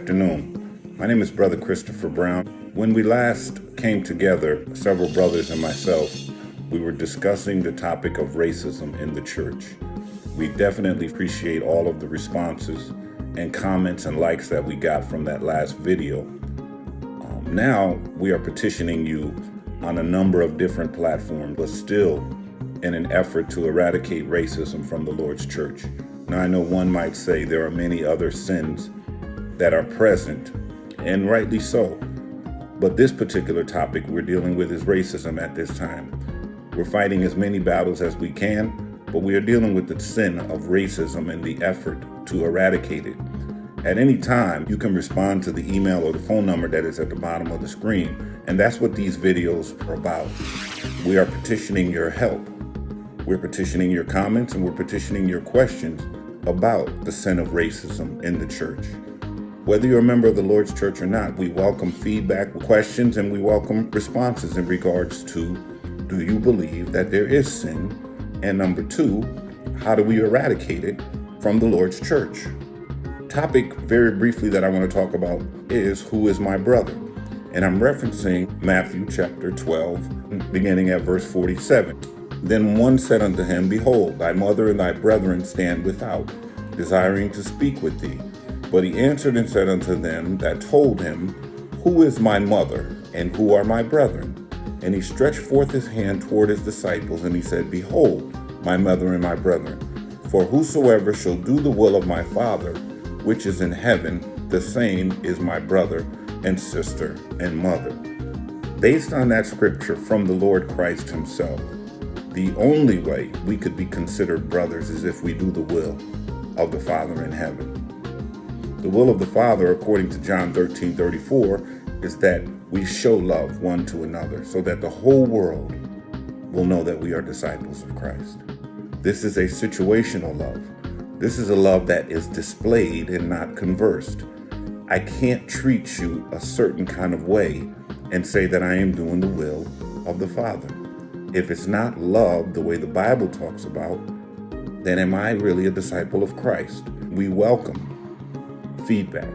afternoon. My name is Brother Christopher Brown. When we last came together, several brothers and myself, we were discussing the topic of racism in the church. We definitely appreciate all of the responses and comments and likes that we got from that last video. Now we are petitioning you on a number of different platforms, but still in an effort to eradicate racism from the Lord's church. Now I know one might say there are many other sins that are present, and rightly so. But this particular topic we're dealing with is racism at this time. We're fighting as many battles as we can, but we are dealing with the sin of racism and the effort to eradicate it. At any time, you can respond to the email or the phone number that is at the bottom of the screen, and that's what these videos are about. We are petitioning your help. We're petitioning your comments, and we're petitioning your questions about the sin of racism in the church. Whether you're a member of the Lord's church or not, we welcome feedback, questions, and we welcome responses in regards to, do you believe that there is sin? And number two, how do we eradicate it from the Lord's church? Topic very briefly that I want to talk about is, who is my brother? And I'm referencing Matthew chapter 12, beginning at verse 47. Then one said unto him, Behold, thy mother and thy brethren stand without, desiring to speak with thee. But he answered and said unto them that told him, Who is my mother, and who are my brethren? And he stretched forth his hand toward his disciples, and he said, Behold, my mother and my brethren. For whosoever shall do the will of my Father, which is in heaven, the same is my brother and sister and mother. Based on that scripture from the Lord Christ himself, the only way we could be considered brothers is if we do the will of the Father in heaven. The will of the Father, according to John 13:34, is that we show love one to another so that the whole world will know that we are disciples of Christ. This is a situational love. This is a love that is displayed and not conversed. I can't treat you a certain kind of way and say that I am doing the will of the Father. If it's not love the way the Bible talks about, then am I really a disciple of Christ? We welcome feedback.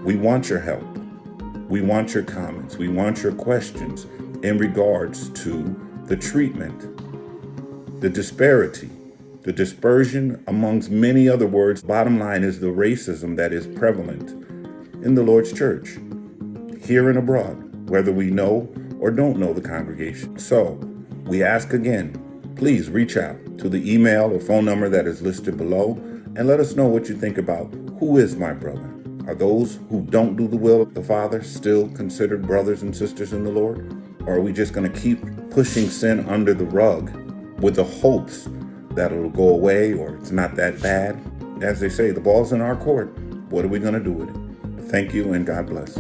We want your help. We want your comments. We want your questions in regards to the treatment, the disparity, the dispersion amongst many other words. Bottom line is the racism that is prevalent in the Lord's church, here and abroad, whether we know or don't know the congregation. So we ask again, please reach out to the email or phone number that is listed below and let us know what you think about who is my brother. Are those who don't do the will of the Father still considered brothers and sisters in the Lord? Or are we just going to keep pushing sin under the rug with the hopes that it'll go away or it's not that bad? As they say, the ball's in our court. What are we going to do with it? Thank you and God bless.